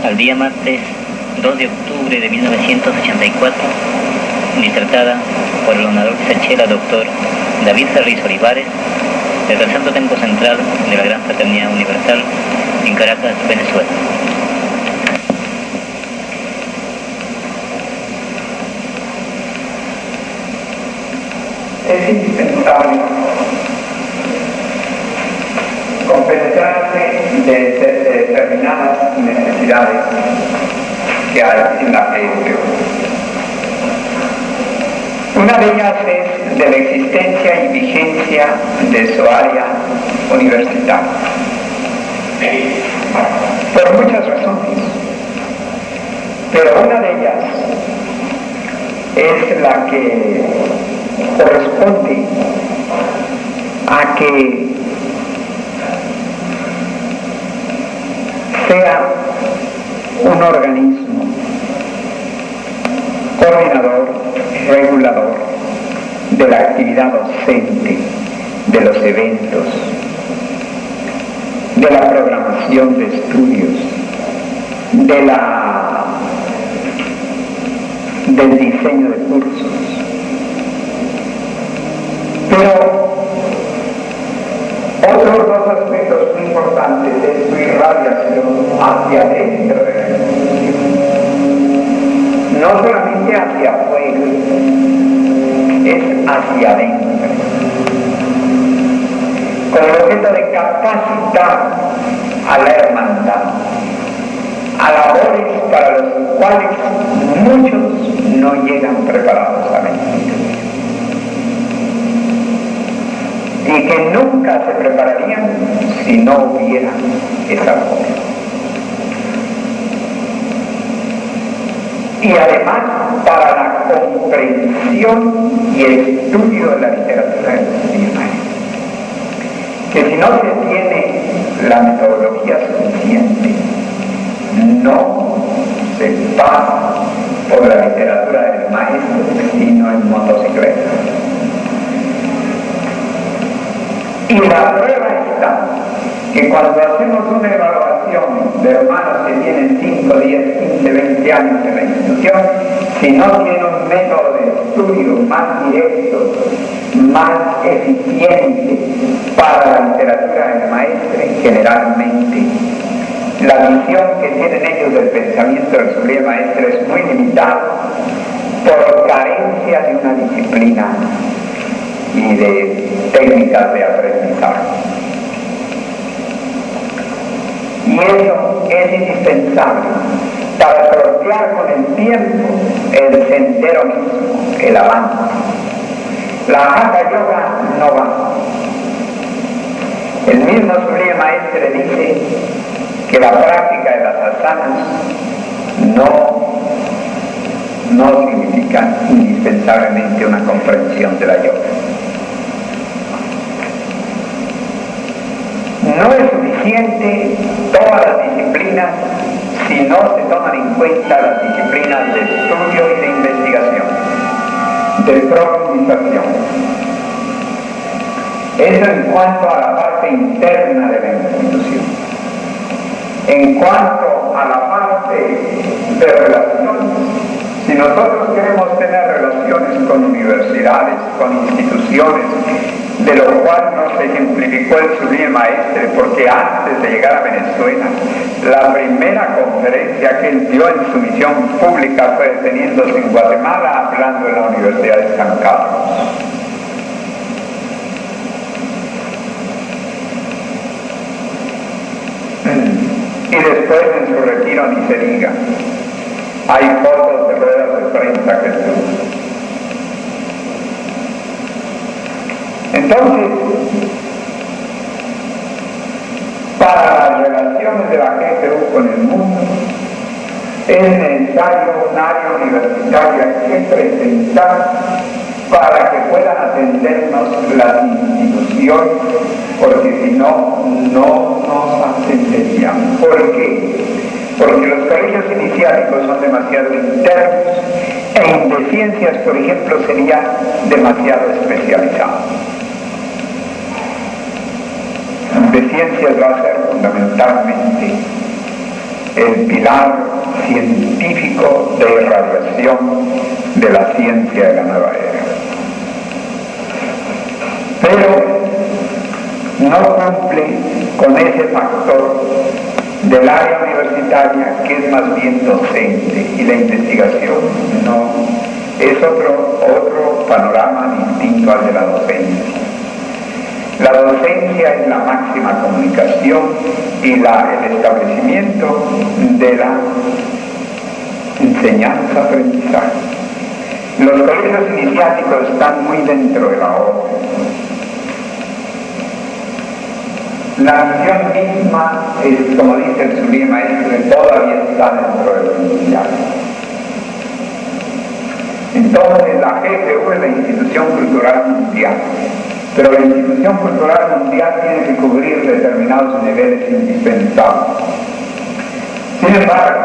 al día martes 2 de octubre de 1984, disertada por el donador de Sachela, doctor David Ferriz Olivares, desde el Santo Templo Central de la Gran Fraternidad Universal en Caracas, Venezuela. Es indispensable compenetrarse de determinadas necesidades que hay en la PSU. Una de ellas es de la existencia y vigencia de su área universitaria, por muchas razones, pero una de ellas es la que corresponde a que sea un organismo coordinador, regulador de la actividad docente, de los eventos, de la programación de estudios, del diseño de cursos. Pero otros dos aspectos muy importantes es su irradiación hacia adentro de la institución, no solamente hacia afuera, es hacia adentro, con el objeto de capacitar a la hermandad a labores para los cuales muchos no llegan preparados a la institución y que nunca se prepararían si no hubiera esa labor. Y además para la comprensión y estudio de la literatura de los idiomas, que si no se tiene la metodología suficiente, no se pasa por la literatura del maestro sino en motocicleta. Y la prueba está que cuando hacemos una evaluación de hermanos que tienen 5, 10, 15, 20 años en la institución, si no tienen un método de estudio más directo, más eficiente para la literatura del maestre, generalmente la visión que tienen ellos del pensamiento del sublime maestro es muy limitada por carencia de una disciplina y de técnicas de aprendizaje. Y eso es indispensable para sortear con el tiempo el sendero mismo, el avance. La Hatha Yoga no va. El mismo sublime maestro dice que la práctica de las asanas no significa indispensablemente una comprensión de la yoga. No es suficiente todas las disciplinas si no se toman en cuenta las disciplinas de estudio y de investigación, de profundización. Eso en cuanto a la parte interna de la institución. En cuanto a la parte de relaciones, si nosotros queremos tener relaciones con universidades, con instituciones, de lo cual nos ejemplificó el sublime maestre, porque antes de llegar a Venezuela, la primera conferencia que él dio en su misión pública fue deteniéndose en Guatemala, hablando en la Universidad de San Carlos. Y después en su retiro ni se diga. Hay fotos de ruedas de prensa que estuvo. Entonces, para las relaciones de la GFU con el mundo, es necesario un área universitaria que presentar para que puedan atendernos las instituciones, porque si no, no nos atenderían. ¿Por qué? Porque los colegios iniciáticos son demasiado internos e de ciencias, por ejemplo, sería demasiado especializado. De ciencias va a ser fundamentalmente el pilar científico de irradiación de la ciencia de la nueva era. Pero no cumple con ese factor del área universitaria que es más bien docente, y la investigación no es otro panorama distinto al de la docencia. La docencia es la máxima comunicación y el establecimiento de la enseñanza-aprendizaje. Los colegios iniciáticos están muy dentro de la orden. La misión misma es, como dice el sublime maestro, todavía está dentro de lo inicial. Entonces la GFU es la institución cultural mundial, pero la institución cultural mundial tiene que cubrir determinados niveles indispensables. Sin embargo,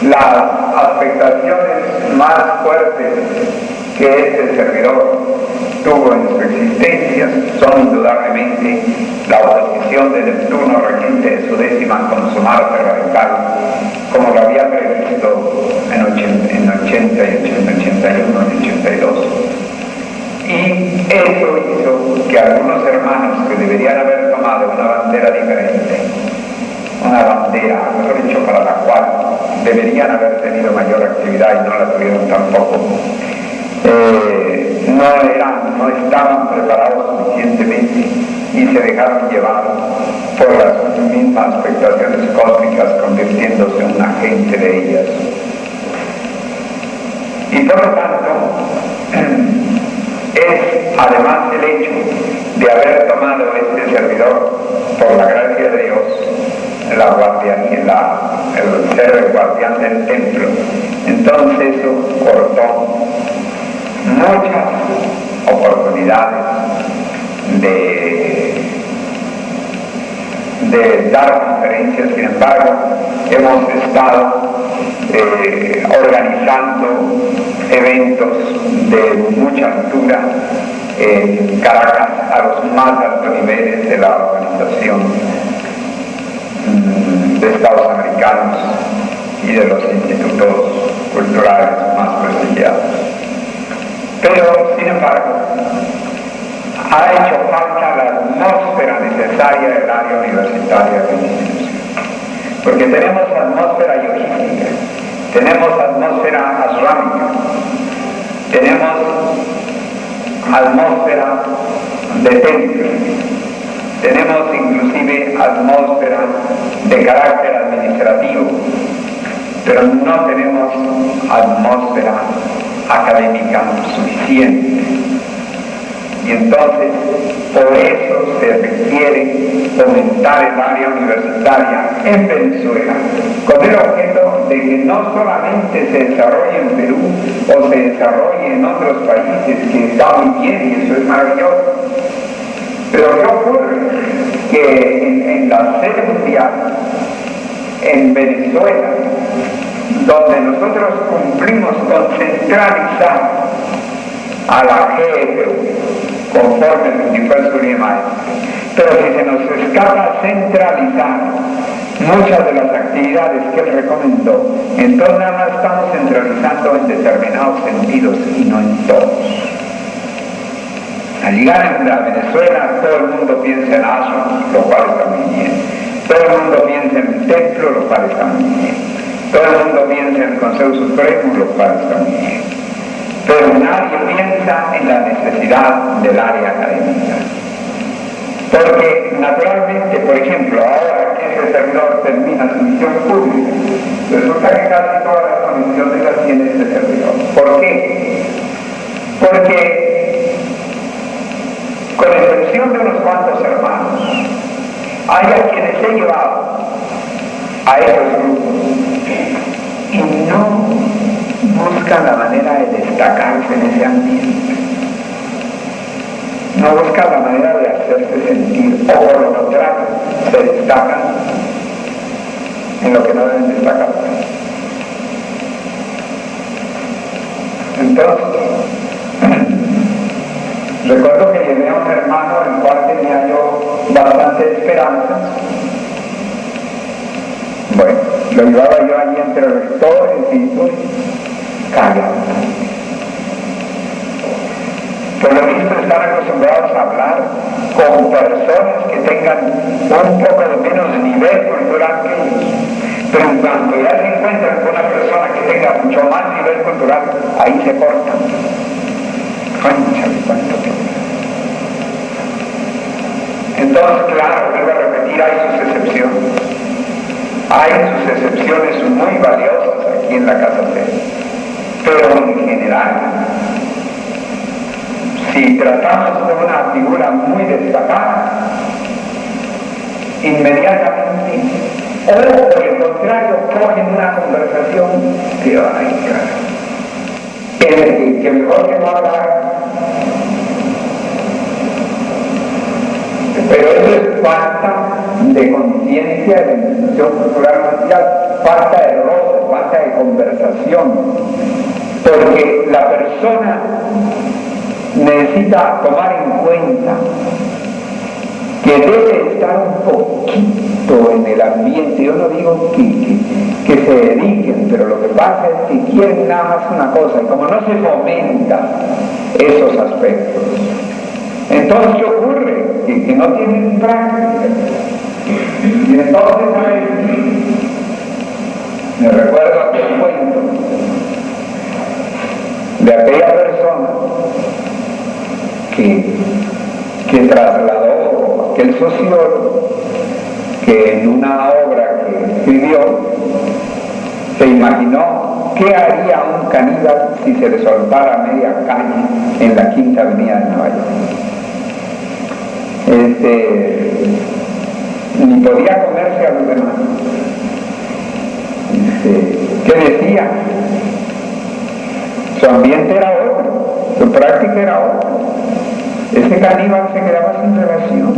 las afectaciones más fuertes que este servidor tuvo en su existencia son indudablemente la oposición de Neptuno regente de su 10ª consumarte radical, como lo había previsto en 80 y 81 y 82. Y eso hizo que algunos hermanos que deberían haber tomado una bandera diferente, una bandera, mejor dicho, para la cual deberían haber tenido mayor actividad y no la tuvieron tampoco, no estaban preparados suficientemente y se dejaron llevar por las mismas expectaciones cósmicas, convirtiéndose en un agente de ellas. Y por lo tanto, es además el hecho de haber tomado este servidor, por la gracia de Dios, la guardianía, el ser el guardián del templo. Entonces eso cortó muchas oportunidades de dar conferencias. Sin embargo, hemos estado organizando eventos de mucha altura en Caracas, a los más altos niveles de la organización de Estados americanos y de los institutos culturales más prestigiados. Pero, sin embargo, ha hecho falta la atmósfera necesaria del área universitaria de la institución. Porque tenemos atmósfera yogística, tenemos atmósfera asrámica, tenemos atmósfera de templo, tenemos inclusive atmósfera de carácter administrativo, pero no tenemos atmósfera académica suficiente. Y entonces, por eso se requiere fomentar el área universitaria en Venezuela, con el objeto de que no solamente se desarrolle en Perú o se desarrolle en otros países, que está muy bien y eso es maravilloso. Pero ¿qué ocurre? Que en la sede mundial, en Venezuela, donde nosotros cumplimos con centralizar a la GFU, conforme el universo Uriemay, pero si se nos escapa centralizar muchas de las actividades que él recomendó, entonces nada más estamos centralizando en determinados sentidos y no en todos. Al llegar a Venezuela, todo el mundo piensa en Ashram, lo cual está muy bien. Todo el mundo piensa en el templo, lo cual está muy bien. Todo el mundo piensa en el Consejo Supremo, lo cual está muy bien. Pero nadie piensa en la necesidad del área académica. Porque, naturalmente, por ejemplo, ahora que ese servidor termina su misión pública, resulta que casi todas las condiciones las tiene este servidor. ¿Por qué? Porque, con excepción de unos cuantos hermanos, hay a quienes he llevado a esos grupos y no buscan la manera de destacarse en ese ambiente, no buscan la manera de hacerse sentir, o por lo contrario, se destacan en lo que no deben destacarse. Entonces, recuerdo que llevé a un hermano, el cual tenía yo bastante esperanza. Bueno, lo llevaba yo allí entre rectores y todo, callado. Por lo visto están acostumbrados a hablar con personas que tengan un poco de menos nivel cultural que ellos. Pero en cuanto ya se encuentran con una persona que tenga mucho más nivel cultural, ahí se cortan. Cónchale, cuánto tiempo. Entonces, claro, vuelvo a repetir, hay sus excepciones. Hay sus excepciones muy valiosas aquí en la casa C. Pero en general, si tratamos de una figura muy destacada, inmediatamente, o por el contrario, cogen una conversación que, ay, cara, que mejor que no hablar. Pero eso es falta de conciencia de la institución cultural mundial, falta de roce, falta de conversación, porque la persona necesita tomar en cuenta que debe estar un poquito en el ambiente. Yo no digo que se dediquen, pero lo que pasa es que quieren nada más una cosa, y como no se fomenta esos aspectos, entonces ¿qué ocurre? Que no tienen práctica. Y entonces me recuerdo aquel cuento de aquella persona que trasladó, aquel sociólogo, que en una obra que escribió se imaginó qué haría un caníbal si se le soltara media calle en la Quinta Avenida de Nueva York. Ni podía comerse a los demás. ¿Qué decía? Su ambiente era otro, su práctica era otra. Ese caníbal se quedaba sin relación.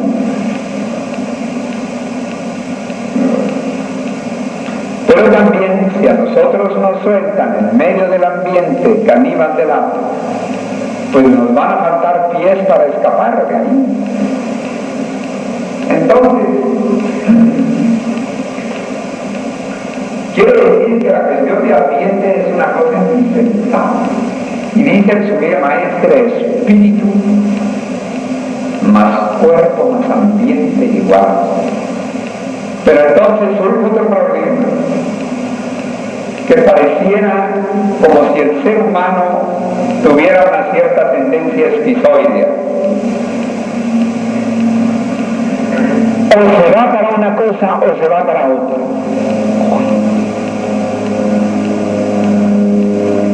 Pero también, si a nosotros nos sueltan en medio del ambiente caníbal del hambre, pues nos van a faltar pies para escapar de ahí. Entonces, quiero decir que la cuestión de ambiente es una cosa indispensable. Y dice el Sublime Maestre, espíritu más cuerpo más ambiente igual. Pero entonces surge otro problema, que pareciera como si el ser humano tuviera una cierta tendencia esquizoidea. O se va para una cosa o se va para otra.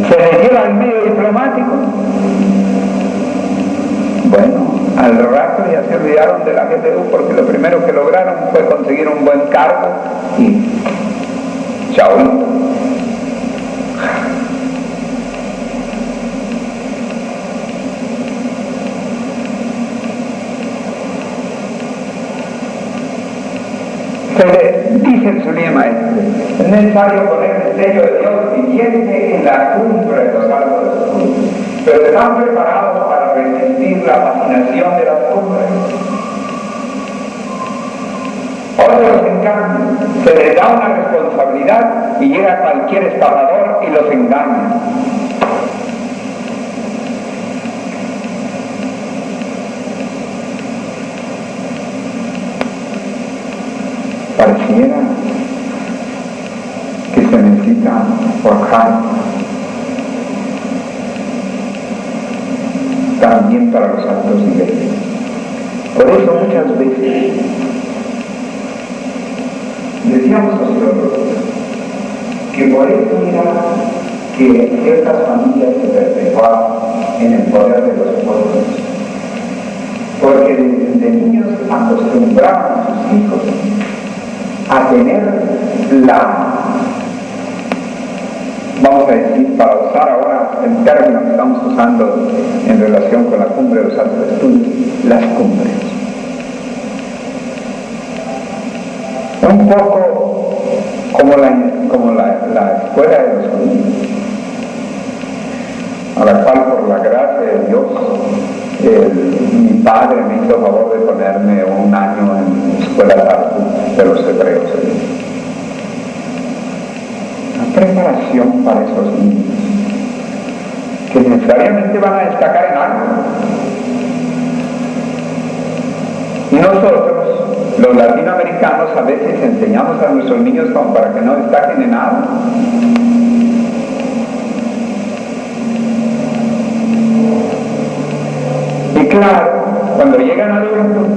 Se le lleva al medio diplomático. Bueno, al rato ya se olvidaron de la GPU porque lo primero que lograron fue conseguir un buen cargo y chao. Dice el Sublime Maestre, es necesario poner el sello de Dios viviente en la cumbre de los árboles oscuros, pero están preparados para resistir la fascinación de las cumbres. Otros, en cambio, se les da una responsabilidad y llega cualquier estafador y los engaña. Pareciera que se necesita forjar también para los altos niveles. Por eso muchas veces decíamos sociólogos que por eso era que ciertas familias se perpetuaban en el poder de los pueblos, porque desde niños acostumbraban a sus hijos a tener vamos a decir, para usar ahora el término que estamos usando en relación con la cumbre de los altos estudios, las cumbres. Un poco como la escuela de los judíos, a la cual por la gracia de Dios Mi padre me hizo favor de ponerme un año en escuela de los hebreos. Una preparación para esos niños, que necesariamente van a destacar en algo. Y nosotros, los latinoamericanos, a veces enseñamos a nuestros niños como para que no destaquen en nada. Y claro, cuando llegan adultos,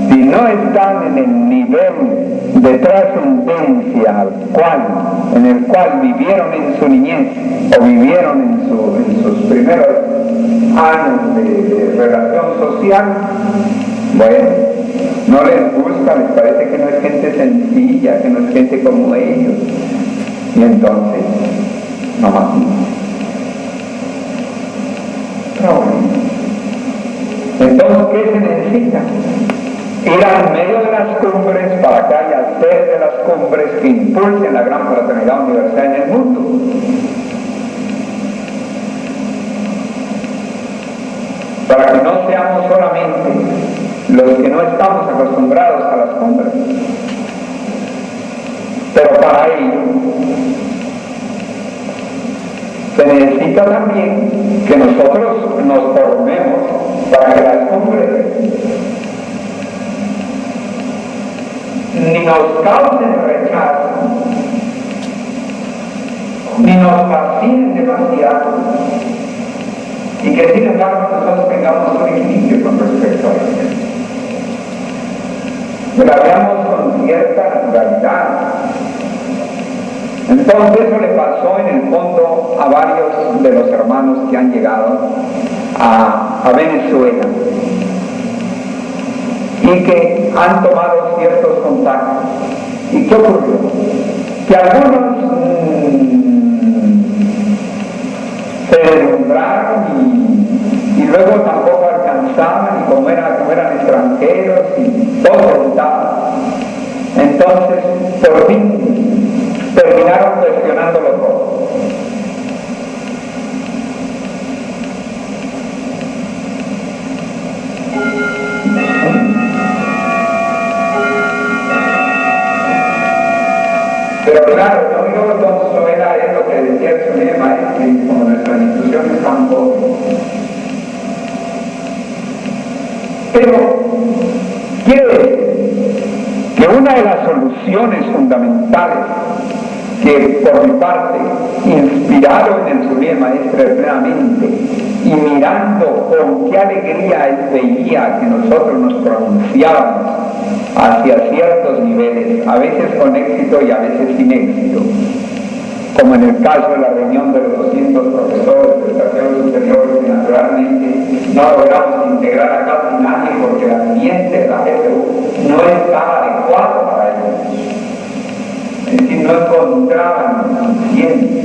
si no están en el nivel de trascendencia en el cual vivieron en su niñez o vivieron en sus primeros años de relación social, bueno, no les gusta, les parece que no es gente sencilla, que no es gente como ellos, y entonces no más. Entonces, ¿qué se necesita? Ir al medio de las cumbres para que haya sed de las cumbres que impulsen la gran fraternidad universal en el mundo. Para que no seamos solamente los que no estamos acostumbrados a las cumbres. Pero para ello se necesita también que nosotros nos formemos para que las cumbres ni nos causen rechazo, ni nos vacíen demasiado, y que sin embargo nosotros tengamos un equilibrio con respecto a ellas. Que la veamos con cierta naturalidad. Entonces eso le pasó en el fondo a varios de los hermanos que han llegado a Venezuela y que han tomado ciertos contactos. ¿Y qué ocurrió? Que algunos se deslumbraron y luego tampoco alcanzaban, y como eran extranjeros y todo estaba. Entonces, por fin, terminaron cuestionándolo todo. Pero claro, no digo todo era lo que decía el señor maestro, y como nuestras instituciones están pobres. Pero quiero decir que una de las soluciones fundamentales que por mi parte, inspirado en el Sublime Maestre plenamente, y mirando con qué alegría él veía que nosotros nos pronunciábamos hacia ciertos niveles, a veces con éxito y a veces sin éxito, como en el caso de la reunión de los 200 profesores del tercero superior, que naturalmente no logramos integrar a casi nadie porque el ambiente de la GPU no estaba adecuado para ellos. Es decir, no encontraban suficiente.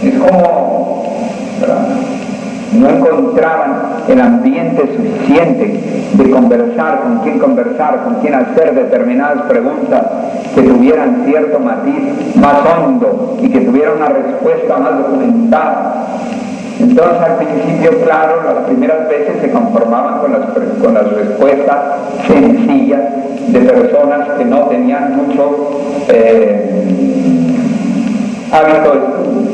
Es como, ¿verdad? No encontraban el ambiente suficiente de conversar, con quién hacer determinadas preguntas que tuvieran cierto matiz más hondo y que tuvieran una respuesta más documentada. Entonces, al principio, claro, las primeras veces se conformaban con las respuestas sencillas de personas que no tenían mucho hábito de estudio.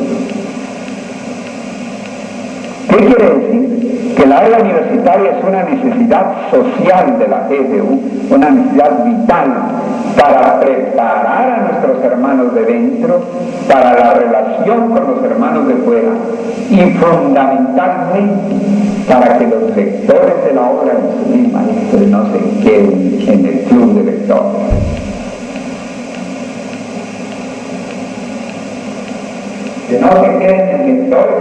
¿Qué quiere decir? Que la área universitaria es una necesidad social de la GFU, una necesidad vital para preparar a nuestros hermanos de dentro, para la relación con los hermanos de fuera y fundamentalmente para que los lectores de la obra de Sublime Maestre no se queden en el club de lectores. Que no se queden en lectores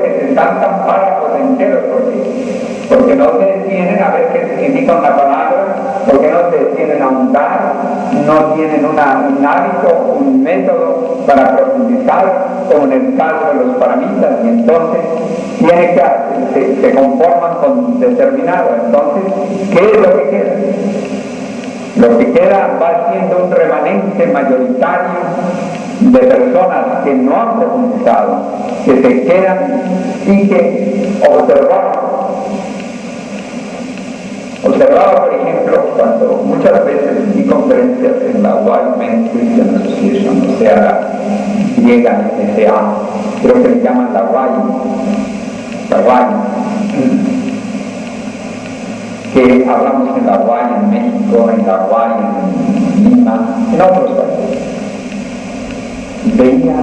que se saltan párrafos enteros porque no se detienen a ver qué significa una palabra, porque no se detienen a ahondar, no tienen un hábito, un método para profundizar, como en el caso de los paramitas, y entonces se conforman con determinado. Entonces, ¿qué es lo que queda? Lo que queda va siendo un remanente mayoritario de personas que no han profundizado, que se quedan y que observaba, por ejemplo, cuando muchas veces di conferencias en la White Men's Christian Association, o sea, la YMCA, creo que le llaman la Y, que hablamos en la Guay en México, en la Guay en Lima, en otros países. Veía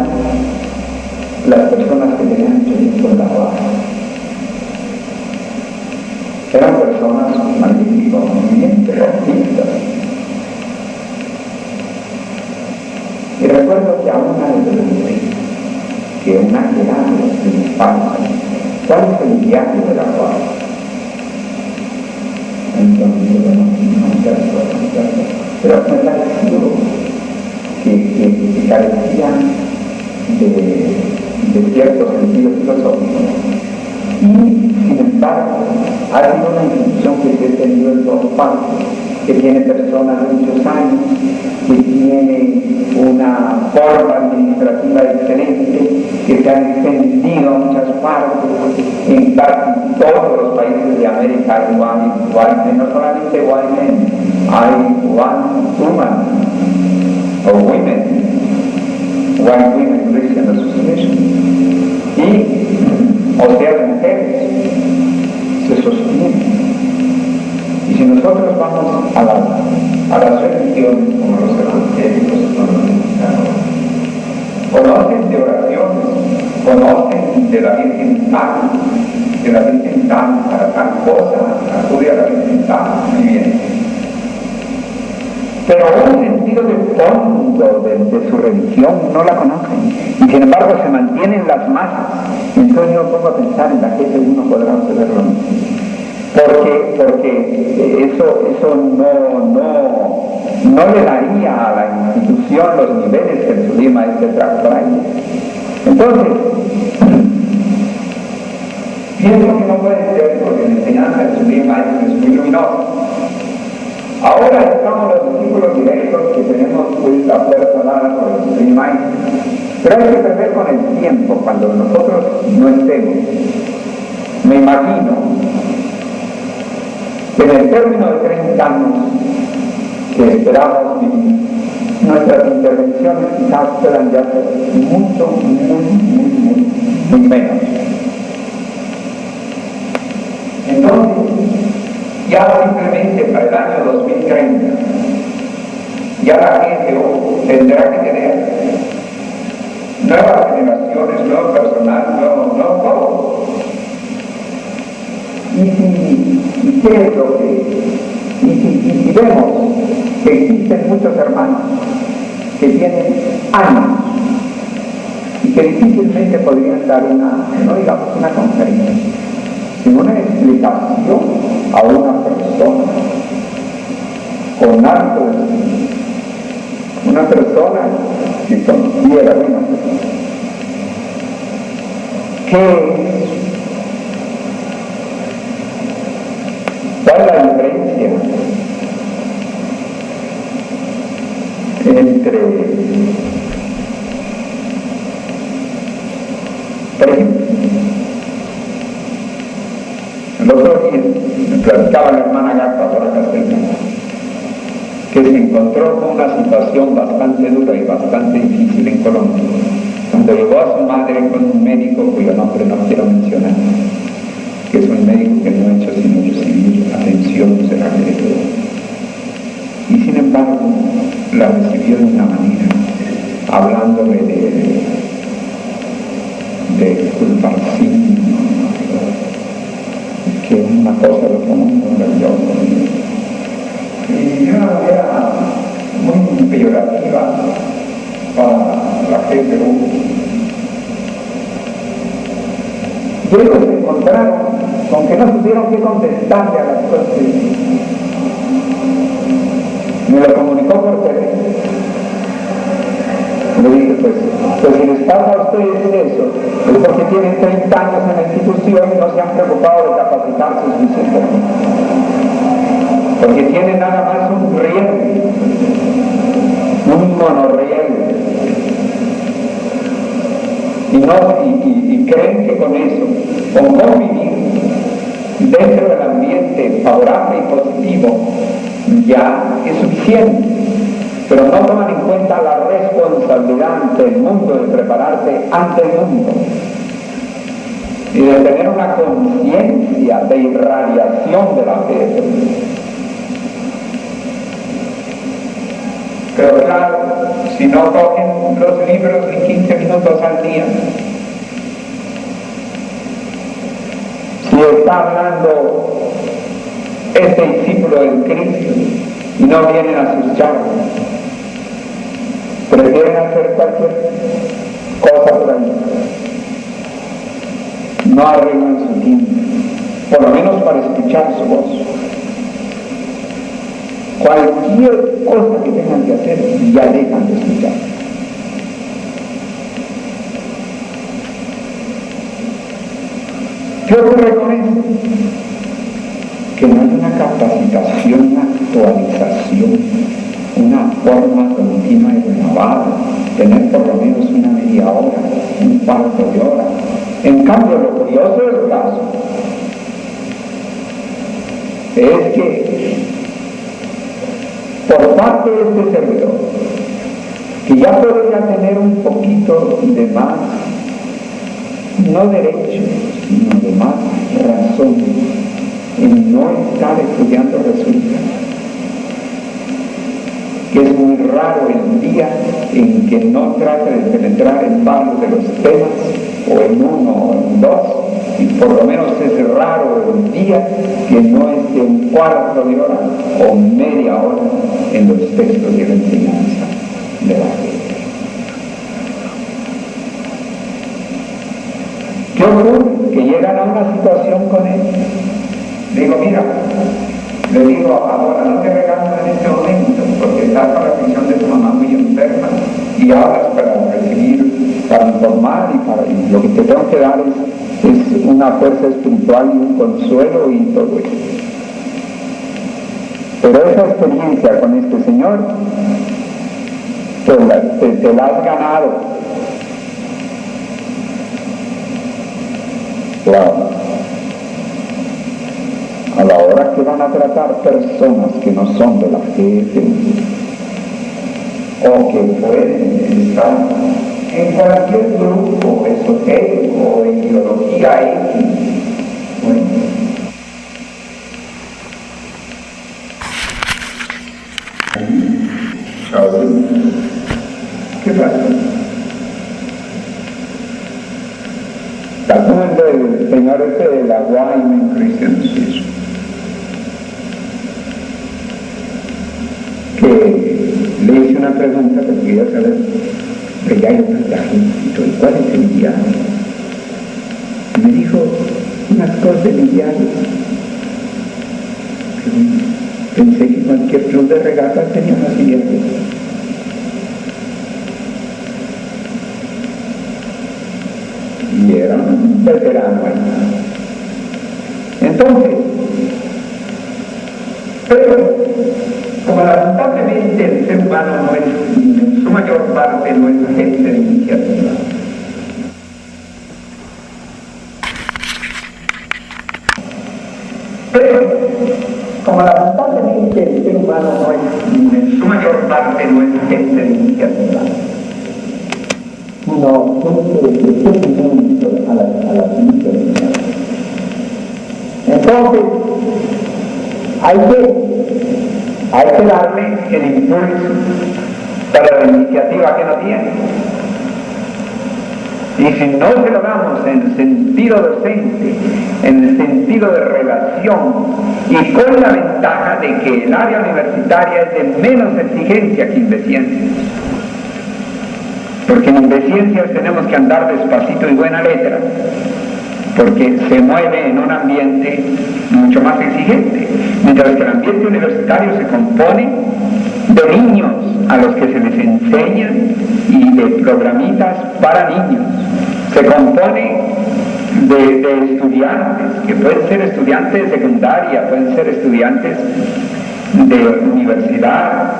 las personas que tenían mucho en la Guay. Eran personas magníficos, muy bien, pero artistas. Y recuerdo que a una de las que una que era de mis padres, ¿cuál es el viaje de la Guay? Entonces, pero me pareció que carecían de cierto sentido filosófico. Y, sin embargo, ha sido una institución que se ha tenido en todas partes, que tiene personas de muchos años, que tiene una forma administrativa excelente, que se ha extendido a muchas partes, en casi todos los países de América hay White, no solamente White, hay Woman o Women, White Women Christian Association, y o sea, de mujeres se sostienen. Y si nosotros vamos a las religiones como los evangélicos, conocen de oraciones, conocen de la Virgen tal, para tal cosa, acude a la Virgen tal, muy bien. Pero un sentido de fondo de su religión no la conocen, y sin embargo se mantienen las masas. Entonces yo pongo a pensar en la gente uno podrá observarlo, porque eso no le daría a la institución los niveles que el Zulema trae. Entonces, pienso que no puede ser, porque la enseñanza del Zulema es muy luminosa. Ahora estamos los discípulos directos que tenemos pues, la fuerza dada por el Zulema, pero hay que perder con el tiempo cuando nosotros no estemos. Me imagino que en el término de 30 años que esperamos vivir, nuestras intervenciones quizás puedan ya ser muy menos. Entonces, ya simplemente para el año 2030, ya la gente tendrá que tener nuevas generaciones, nuevo personal, nuevo todo. ¿Y qué es lo que? Y si vemos que existen muchos hermanos que tienen años y que difícilmente podrían dar no digamos una conferencia, sino una explicación a una persona con alto de una persona que considera ¿cuál es la diferencia entre, por ejemplo, el otro día me platicaba la hermana Garza por acá, que se encontró con una situación bastante dura y bastante difícil en Colombia, cuando llegó a su madre con un médico cuyo nombre no quiero mencionar, que es un médico que no ha hecho sino recibir atención, será que de todo. Y sin embargo, la recibió de una manera, hablándole de culparcismo, que es una cosa de otro mundo maravilloso. Y de una manera muy peyorativa para la GPU. Y ellos se encontraron con que no tuvieron que contestarle a las cosas. Me lo comunicó por teléfono. Le dije, pues si les pasa a ustedes eso, es porque tienen 30 años en la institución y no se han preocupado de capacitar sus visitas. Porque tienen nada más un riel, un monorriel. y creen que con eso, con convivir dentro del ambiente favorable y positivo, ya es suficiente, pero no toman en cuenta la responsabilidad ante el mundo de prepararse ante el mundo y de tener una conciencia de irradiación de la fe. Pero claro, si no cogen los libros ni 15 minutos al día, si está hablando este discípulo del Cristo y no vienen a sus charlas, prefieren hacer cualquier cosa por ahí, no arreglan su tiempo, por lo menos para escuchar su voz. Cualquier cosa que tengan que hacer, ya dejan de escuchar. ¿Qué ocurre con esto? Que no hay una capacitación, una actualización, una forma continua y renovada, tener por lo menos una media hora, un cuarto de hora. En cambio, lo curioso del caso es que por parte de este servidor, que ya podría tener un poquito de más, no derecho, sino de más razón en no estar estudiando resulta que es muy raro el día en que no trate de penetrar en varios de los temas, o en uno o en dos, y por lo menos es raro el día que no esté un cuarto de hora o media hora en los textos de la enseñanza de la fe. ¿Qué ocurre? Que llegan a una situación con él. Digo, mira, le digo, ahora no te regaño en este momento, porque estás con la prisión de tu mamá muy enferma, y hablas para recibir, para informar, y lo que te tengo que dar es una fuerza espiritual y un consuelo y todo eso. Pero esa experiencia con este Señor, te la has ganado. Claro. A la hora que van a tratar personas que no son de la fe, o que pueden estar en cualquier grupo esotérico o ideología X, bueno, ¿qué pasa? Está como el señor ese de la Wyman Christian Association, que le hice una pregunta que quería saber, que ya hay tanta gente, ¿y cuál es el diario? Y me dijo unas cosas del diario. Pensé que cualquier club de regatas tenía una diario. Y era un veterano ahí. Entonces, pero como lamentablemente el ser humano no es, en su mayor parte no es agente de iniciativa, pero como lamentablemente el ser humano no es, en su mayor parte no es agente de iniciativa, sino que a la iniciativa. Entonces, hay que darle el impulso para la iniciativa que no tiene. Y si no se lo damos en sentido docente, en el sentido de relación, y con la ventaja de que el área universitaria es de menos exigencia que Indeciencias, porque en Indeciencias tenemos que andar despacito y buena letra, porque se mueve en un ambiente mucho más exigente, mientras que el ambiente universitario se compone de niños a los que se les enseña y de programitas para niños, se compone de estudiantes, que pueden ser estudiantes de secundaria, pueden ser estudiantes de universidad,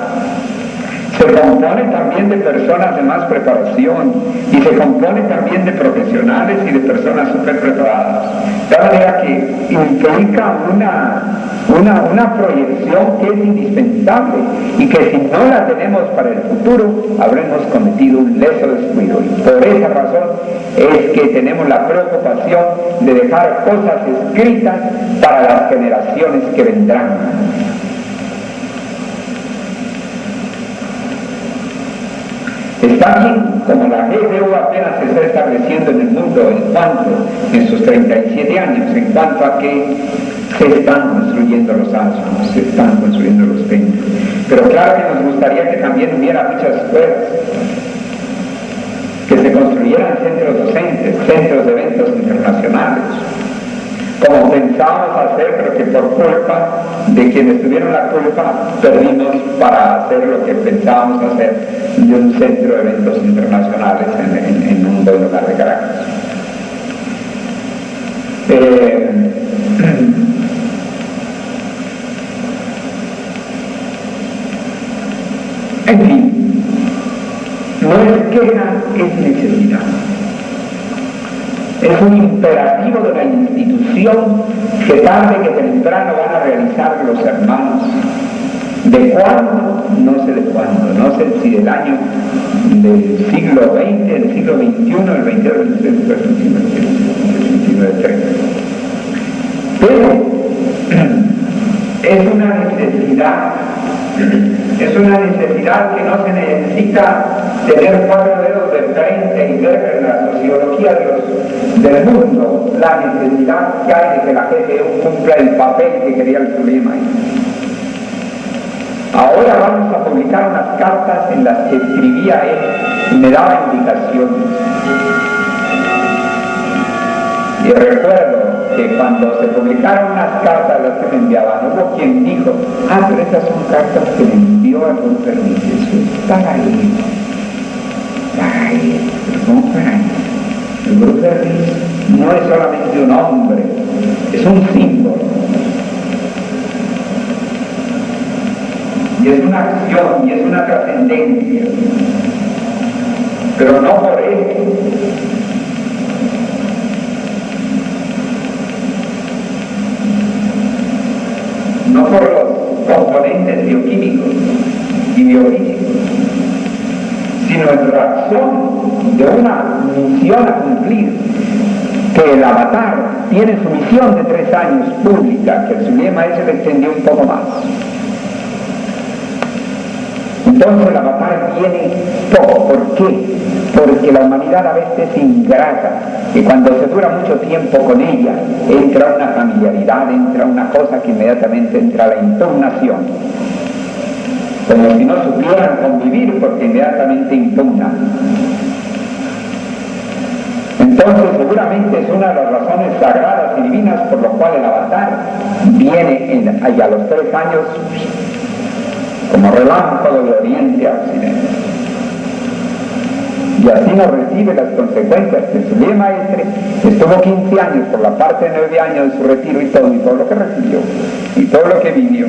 se compone también de personas de más preparación y se compone también de profesionales y de personas súper preparadas. De manera que implica una proyección que es indispensable y que si no la tenemos para el futuro, habremos cometido un leso descuido. Y por esa razón es que tenemos la preocupación de dejar cosas escritas para las generaciones que vendrán. Está bien, como la GPU apenas se está estableciendo en el mundo en sus 37 años, en cuanto a que se están construyendo los ashram, se están construyendo los templos. Pero claro que nos gustaría que también hubiera muchas escuelas, que se construyeran centros docentes, centros de eventos internacionales, como pensábamos hacer, pero que por culpa de quienes tuvieron la culpa perdimos para hacer lo que pensábamos hacer de un centro de eventos internacionales en un buen lugar de Caracas. En fin, no es queja, es necesidad. Es un imperativo de la institución que tarde que temprano van a realizar los hermanos. ¿De cuándo? No sé de cuándo. No sé si del año del siglo XX, del siglo XXI, el 22, el 23, el 30. Pero es una necesidad que no se necesita tener 4 dedos de frente y ver en la sociología del mundo la necesidad que hay de que la GPU cumpla el papel que quería el Zulema. Ahora vamos a publicar unas cartas en las que escribía él y me daba indicaciones. Y recuerdo que cuando se publicaron unas cartas las que me enviaban, hubo quien dijo, pero estas son cartas que me envió a Bruce Lee. Eso es para él. Para él. Pero ¿cómo para él? El Bruce Lee no es solamente un hombre, es un símbolo. Y es una acción, y es una trascendencia. Pero no por eso. No por los componentes bioquímicos y biológicos, sino en razón de una misión a cumplir, que el avatar tiene su misión de 3 años pública, que el Zulema ese le extendió un poco más. Entonces el avatar viene poco. ¿Por qué? Porque la humanidad a veces es ingrata, y cuando se dura mucho tiempo con ella, entra una familiaridad, entra una cosa que inmediatamente entra la impugnación. Como si no supieran convivir, porque inmediatamente impugnan. Entonces seguramente es una de las razones sagradas y divinas por lo cual el avatar viene a los 3 años como relámpago de oriente a occidente. Y así nos recibe las consecuencias que su bien maestre estuvo 15 años por la parte de 9 años de su retiro y todo lo que recibió, y todo lo que vivió.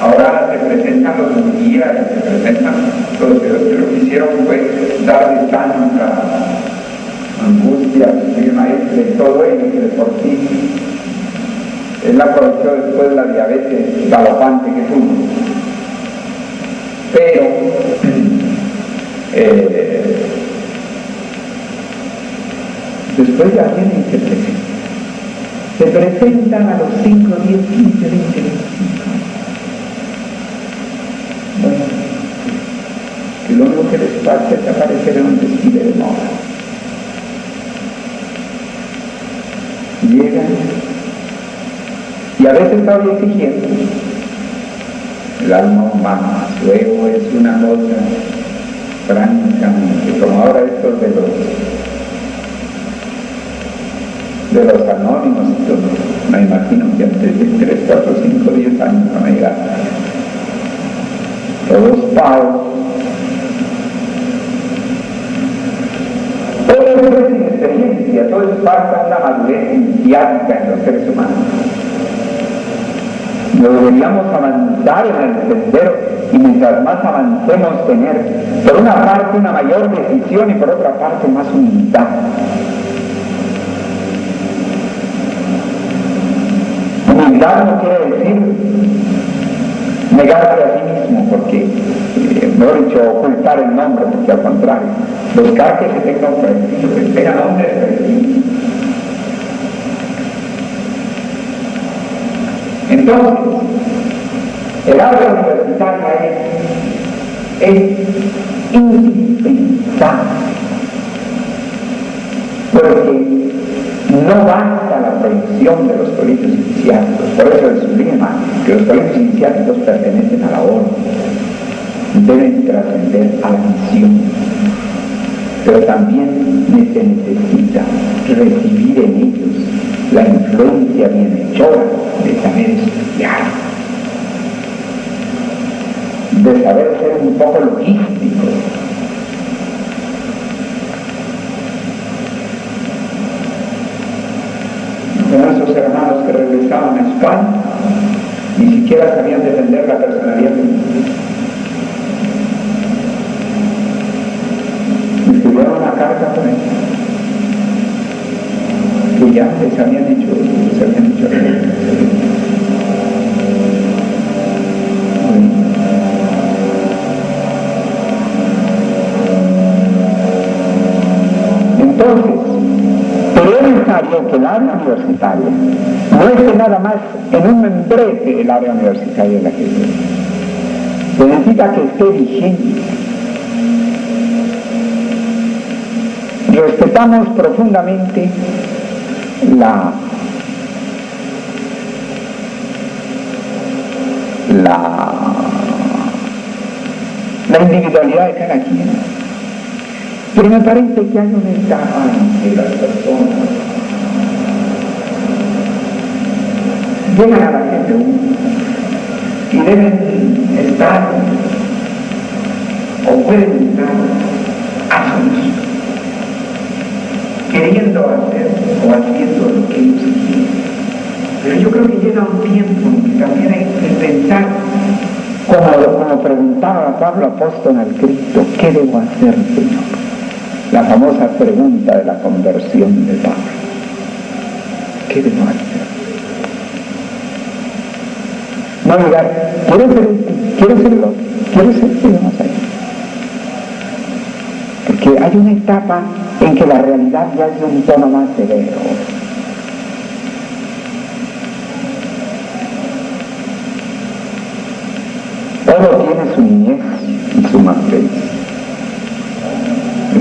Ahora se presentan los guías, se presentan los que lo que hicieron fue darle tanta angustia a su bien maestre y todo ello que de por sí él aprovechó después la diabetes galopante que tuvo. Pero después ya viene y se presentan a los 5, 10, 15, 20, 25 años. Bueno, que lo único que les falta es aparecer en un desfile de moda. Llegan y a veces todavía exigiendo. El alma humana, su ego es una cosa francamente, como ahora estos de los anónimos, me imagino que antes de 3, 4, 5, 10 años van a llegar. Todos pagos. Todo eso es inexperiencia, todo eso falta una madurez iniciática en los seres humanos. No deberíamos avanzar en el sendero y mientras más avancemos tener, por una parte, una mayor decisión y por otra parte, más humildad. Humildad no quiere decir negarse a sí mismo, porque, mejor dicho, ocultar el nombre, porque al contrario, buscar que se tenga un prestigio, que tenga nombre de prestigio. Entonces, el área universitaria es indispensable, porque no basta la prohibición de los colegios iniciáticos. Por eso es sublime que los colegios iniciáticos pertenecen a la orden, deben trascender a la misión, pero también se necesita recibir en ellos la influencia bienhechora de saber estudiar, de saber ser un poco logístico. Con esos hermanos que regresaban a España, ni siquiera sabían defender la personalidad. Me escribieron una carta con él, que ya les habían dicho entonces, pero es necesario que el área universitaria no esté nada más en un membrete del área universitaria de la gente. Se necesita que esté vigente. Respetamos profundamente la individualidad de cada quien, pero me parece que hay una etapa en que las personas llegan a la gente y deben estar o pueden estar a su gusto, queriendo hacer o haciendo lo que ellos quieren. Pero yo creo que llega un tiempo en que también hay que pensar, como preguntaba Pablo apóstol al Cristo, ¿qué debo hacer, Señor? La famosa pregunta de la conversión de Pablo. ¿Qué debo hacer? No mirar, quiero ser esto, quiero ser lo otro, quiero ser esto y vamos allá. Porque hay una etapa en que la realidad ya es de un tono más severo. Todo tiene su niñez y su madurez.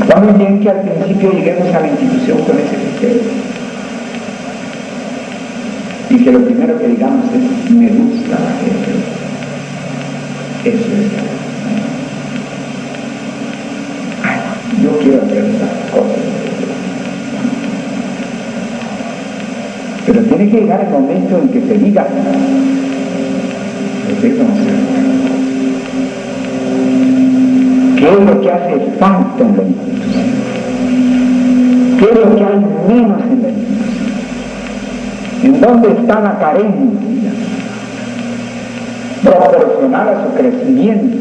Está muy bien que al principio lleguemos a la institución con ese criterio. Y que lo primero que digamos es, me gusta la gente. Eso es. Ay, yo quiero hacer estas cosas. Pero tiene que llegar el momento en que se diga, ¿qué es lo que hace falta en la institución? ¿Qué es lo que hay menos en la institución? ¿En dónde está la carencia proporcional a su crecimiento?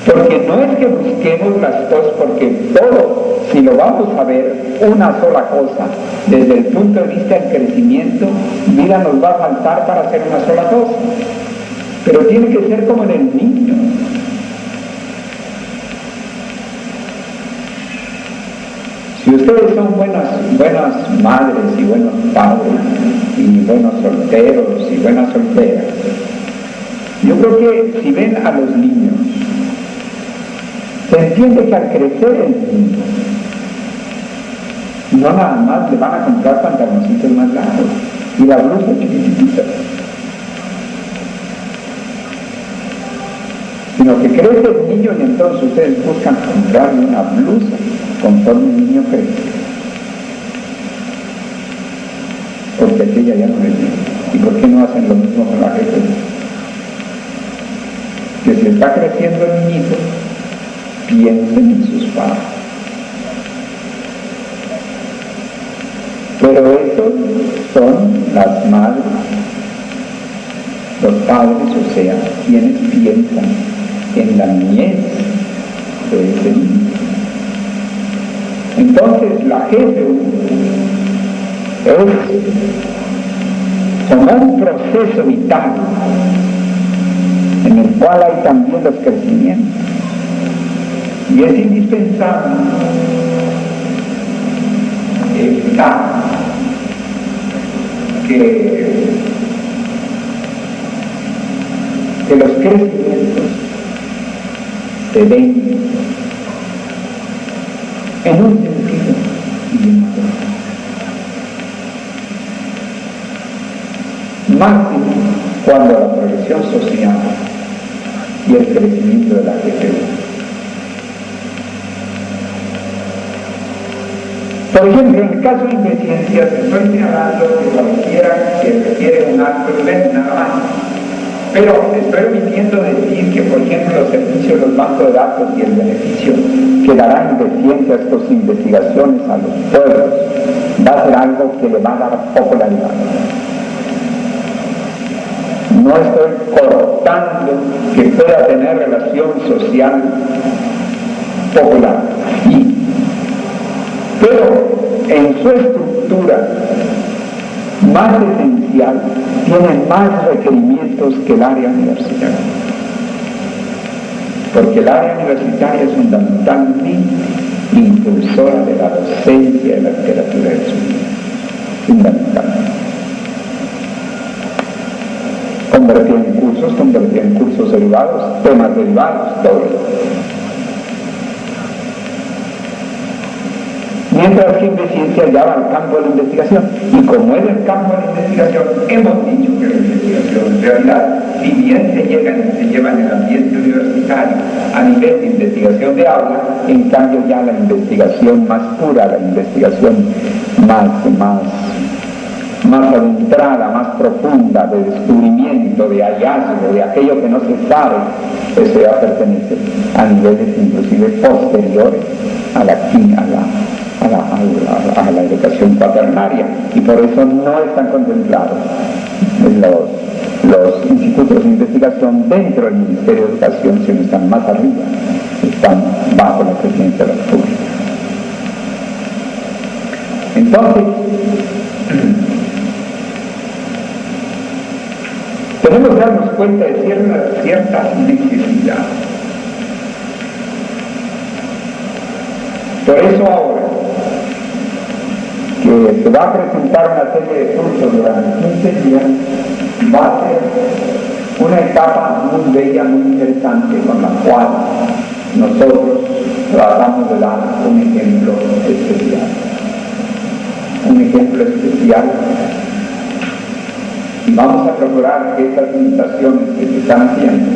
Porque no es que busquemos las cosas, porque todo, si lo vamos a ver, una sola cosa, desde el punto de vista del crecimiento, vida nos va a faltar para hacer una sola cosa. Pero tiene que ser como en el niño. Si ustedes son buenas madres y buenos padres, y buenos solteros y buenas solteras, yo creo que si ven a los niños, se entiende que al crecer el niño, no nada más le van a comprar pantaloncitos más largos y la blusa chiquitita, sino que crece el niño y entonces ustedes buscan comprarle una blusa conforme el niño crece, porque aquella ya no le viene. ¿Y por qué no hacen lo mismo con la gente? Que si está creciendo el niñito, piensen en sus padres. Pero esos son las madres los padres, o sea, quienes piensan en la niñez de ese niño. Entonces la GPU es como un proceso vital en el cual hay también los crecimientos, y es indispensable evitar que los crecimientos se den en un sentido y en otro. Máximo cuando la progresión social y el crecimiento de la GPU. Por ejemplo, en el caso de deficiencias, estoy señalando que cualquiera que requiere un acto de venta, nada más. Pero estoy omitiendo decir que, por ejemplo, los servicios de los bancos de datos y el beneficio que darán deficiencias a estas investigaciones a los pueblos va a ser algo que le va a dar popularidad. No estoy cortando que pueda tener relación social popular, pero en su estructura más esencial tiene más requerimientos que el área universitaria, porque el área universitaria es fundamentalmente impulsora de la docencia de la literatura de su vida, fundamentalmente. Convertir en cursos derivados, temas derivados, todo eso. Mientras que en ciencia ya va al campo de la investigación, y como es el campo de la investigación, hemos dicho que la investigación en realidad, si bien se lleva en el ambiente universitario a nivel de investigación de aula, en cambio ya la investigación más pura, la investigación más adentrada, más profunda, de descubrimiento, de hallazgo, de aquello que no se sabe, eso ya pertenece a niveles inclusive posteriores a la educación cuaternaria, y por eso no están contemplados los institutos de investigación dentro del Ministerio de Educación, sino están más arriba, están bajo la presidencia de la República. Entonces, tenemos que darnos cuenta de ciertas necesidades. Por eso ahora que se va a presentar una serie de cursos durante 15 días, va a ser una etapa muy bella, muy interesante, con la cual nosotros tratamos de dar un ejemplo especial. Y vamos a procurar que estas invitaciones que se están haciendo,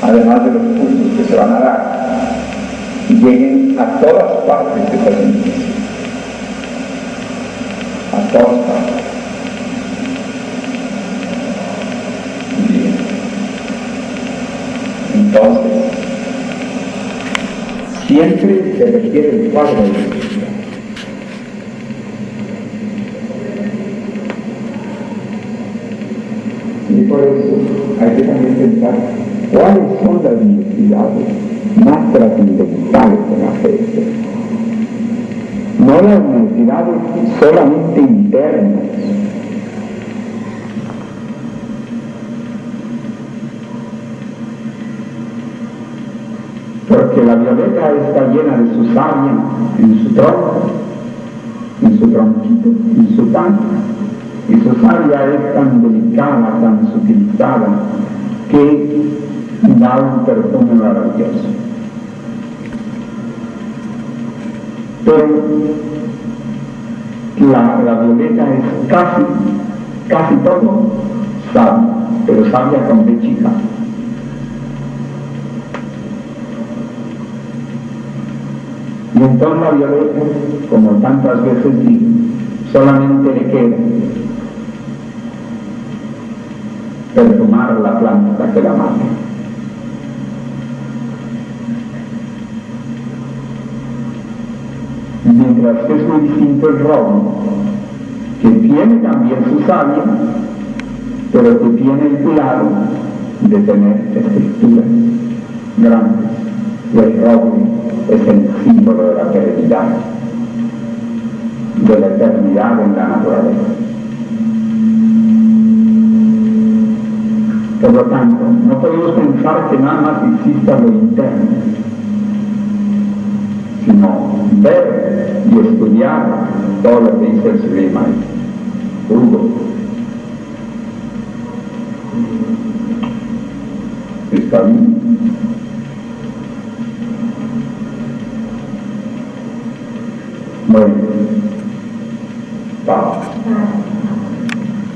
además de los cursos que se van a dar, lleguen a todas partes de esta invitación. A todas partes. Bien. Entonces, siempre se requiere el cuadro de necesidad. Y por eso hay que también pensar cuáles son las necesidades más trascendentales de la gente. No las necesidades solamente internas, porque la violeta está llena de su savia en su tronco, en su tronquito, en su tanque, y su savia es tan delicada, tan sutilizada, que da un perfume maravilloso. Pero la violeta es casi todo savia, pero savia con B chica. Y entonces la violeta, como tantas veces digo, solamente le queda perfumar la planta que la mata. Mientras que es muy distinto el roble, que tiene también su savia, pero que tiene el cuidado de tener estructuras grandes, y el roble es el símbolo de la perenidad, de la eternidad en la naturaleza. Por lo tanto, no podemos pensar que nada más exista lo interno, sino ver y estudiar todo lo que dice el sublime Hugo. ¿Está bien? Bueno, vamos.